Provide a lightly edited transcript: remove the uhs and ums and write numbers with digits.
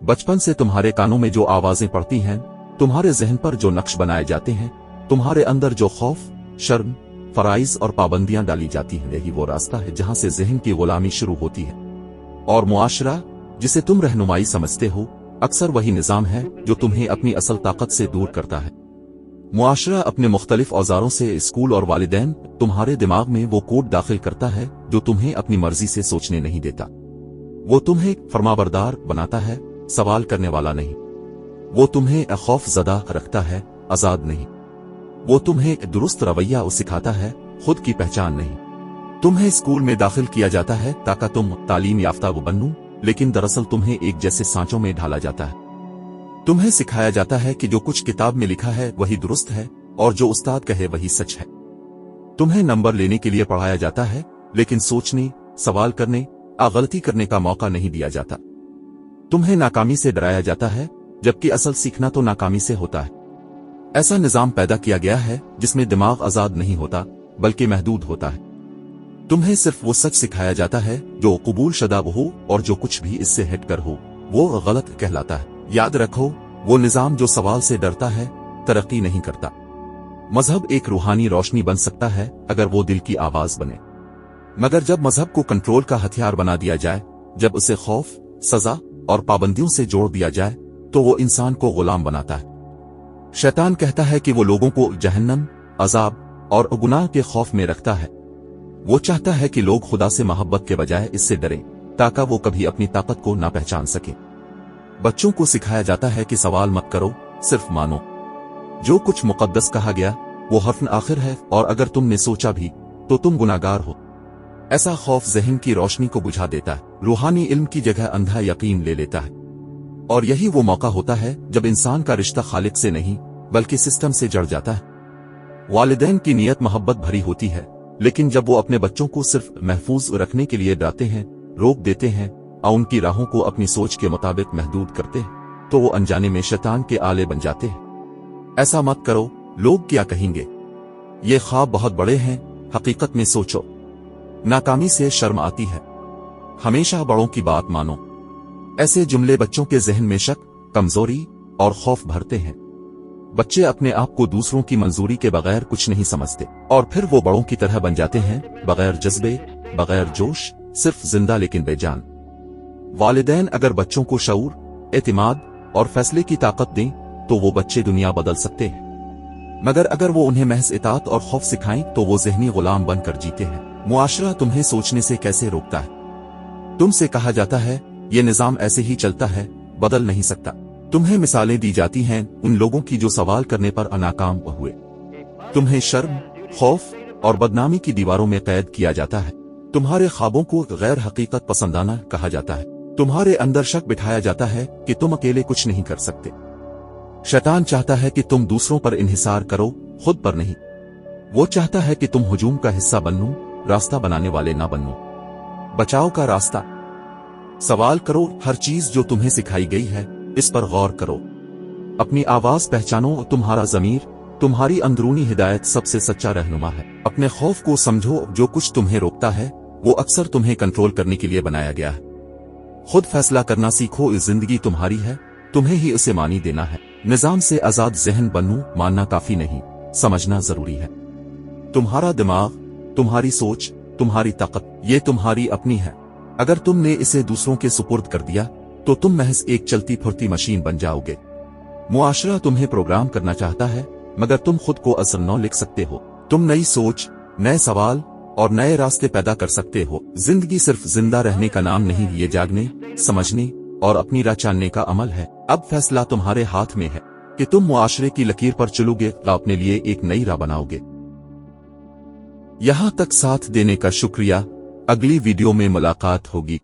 बचपन से तुम्हारे कानों में जो आवाजें पड़ती हैं, तुम्हारे जहन पर जो नक्श बनाए जाते हैं, तुम्हारे अंदर जो खौफ, शर्म, फराइज और पाबंदियां डाली जाती हैं, यही वो रास्ता है जहां से जहन की गुलामी शुरू होती है। और मुआशरा, जिसे तुम रहनुमाई समझते हो, अक्सर वही निजाम है जो तुम्हें अपनी असल ताकत से दूर करता है। मुआशरा अपने मुख्तलिफ औजारों से स्कूल और वालिदैन तुम्हारे दिमाग में वो कोड दाखिल करता है जो तुम्हें अपनी मर्जी से सोचने नहीं देता। वो तुम्हें फरमाबरदार बनाता है, सवाल करने वाला नहीं। वो तुम्हें खौफ ज़दा रखता है, आजाद नहीं। वो तुम्हें दुरुस्त रवैया सिखाता है, खुद की पहचान नहीं। तुम्हें स्कूल में दाखिल किया जाता है ताकि तुम तालीम याफ्ता बनो, लेकिन दरअसल तुम्हें एक जैसे सांचों में ढाला जाता है। तुम्हें सिखाया जाता है कि जो कुछ किताब में लिखा है वही दुरुस्त है और जो उस्ताद कहे वही सच है। तुम्हें नंबर लेने के लिए पढ़ाया जाता है, लेकिन सोचने, सवाल करने, गलती करने का मौका नहीं दिया जाता। तुम्हें नाकामी से डराया जाता है, जबकि असल सीखना तो नाकामी से होता है। ऐसा निजाम पैदा किया गया है जिसमें दिमाग आजाद नहीं होता बल्कि महदूद होता है। तुम्हें सिर्फ वो सच सिखाया जाता है जो कबूल शुदा हो, और जो कुछ भी इससे हटकर हो वो गलत कहलाता है। याद रखो, वो निजाम जो सवाल से डरता है तरक्की नहीं करता। मजहब एक रूहानी रोशनी बन सकता है अगर वो दिल की आवाज बने, मगर जब मजहब को कंट्रोल का हथियार बना दिया जाए, जब उसे खौफ, सजा और पाबंदियों से जोड़ दिया जाए, तो वो इंसान को गुलाम बनाता है। शैतान कहता है कि वो लोगों को जहन्नम, अजाब और गुनाह के खौफ में रखता है। वो चाहता है कि लोग खुदा से मोहब्बत के बजाय इससे डरें, ताकि वो कभी अपनी ताकत को ना पहचान सके। बच्चों को सिखाया जाता है कि सवाल मत करो, सिर्फ मानो। जो कुछ मुकद्दस कहा गया वो हर्फ आखिर है, और अगर तुमने सोचा भी तो तुम गुनाहगार हो। ऐसा खौफ ज़हन की रोशनी को बुझा देता है, रूहानी इल्म की जगह अंधा यकीन ले लेता है। और यही वो मौका होता है जब इंसान का रिश्ता खालिक से नहीं बल्कि सिस्टम से जड़ जाता है। वालिदैन की नीयत मोहब्बत भरी होती है, लेकिन जब वो अपने बच्चों को सिर्फ महफूज रखने के लिए डराते हैं, रोक देते हैं और उनकी राहों को अपनी सोच के मुताबिक महदूद करते हैं, तो वो अनजाने में शैतान के आले बन जाते हैं। ऐसा मत करो, लोग क्या कहेंगे, ये ख्वाब बहुत बड़े हैं, हकीकत में सोचो। नाकामी से शर्म आती है, हमेशा बड़ों की बात मानो। ऐसे जुमले बच्चों के जहन में शक, कमजोरी और खौफ भरते हैं। बच्चे अपने आप को दूसरों की मंजूरी के बगैर कुछ नहीं समझते, और फिर वो बड़ों की तरह बन जाते हैं, बगैर जज्बे, बगैर जोश, सिर्फ जिंदा लेकिन बेजान। वालिदैन अगर बच्चों को शऊर, एतिमाद और फैसले की ताकत दें तो वो बच्चे दुनिया बदल सकते हैं, मगर अगर वो उन्हें महज इताअत और खौफ सिखाएं तो वो ज़हनी गुलाम बनकर जीते हैं। मुआशरा तुम्हें सोचने से कैसे रोकता है? तुमसे कहा जाता है ये निजाम ऐसे ही चलता है, बदल नहीं सकता। तुम्हें मिसालें दी जाती हैं उन लोगों की जो सवाल करने पर नाकाम हुए। तुम्हें शर्म, खौफ और बदनामी की दीवारों में कैद किया जाता है। तुम्हारे ख्वाबों को गैर हकीकत पसंदाना कहा जाता है। तुम्हारे अंदर शक बिठाया जाता है कि तुम अकेले कुछ नहीं कर सकते। शैतान चाहता है कि तुम दूसरों पर इन्हिसार करो, खुद पर नहीं। वो चाहता है कि तुम हुजूम का हिस्सा बनो, रास्ता बनाने वाले ना बनो। बचाव का रास्ता। सवाल करो, हर चीज जो तुम्हें सिखाई गई है इस पर गौर करो। अपनी आवाज पहचानो, तुम्हारा ज़मीर, तुम्हारी अंदरूनी हिदायत सबसे सच्चा रहनुमा है। अपने खौफ को समझो, जो कुछ तुम्हें रोकता है वो अक्सर तुम्हें कंट्रोल करने के लिए बनाया गया है। खुद फैसला करना सीखो, इस जिंदगी तुम्हारी है, तुम्हें ही उसे मानी देना है। निजाम से आजाद जहन बनूं, मानना काफी नहीं, समझना जरूरी है। तुम्हारा दिमाग, तुम्हारी सोच, तुम्हारी ताकत, ये तुम्हारी अपनी है। अगर तुमने इसे दूसरों के सुपुर्द कर दिया तो तुम महज एक चलती फुरती मशीन बन जाओगे। मुआशरा तुम्हें प्रोग्राम करना चाहता है, मगर तुम खुद को असर न लिख सकते हो। तुम नई सोच, नए सवाल और नए रास्ते पैदा कर सकते हो। जिंदगी सिर्फ जिंदा रहने का नाम नहीं, ये जागने, समझने और अपनी राह जानने का अमल है। अब फैसला तुम्हारे हाथ में है कि तुम मुआशरे की लकीर पर चलोगे या अपने लिए एक नई राह बनाओगे। यहां तक साथ देने का शुक्रिया। अगली वीडियो में मुलाकात होगी।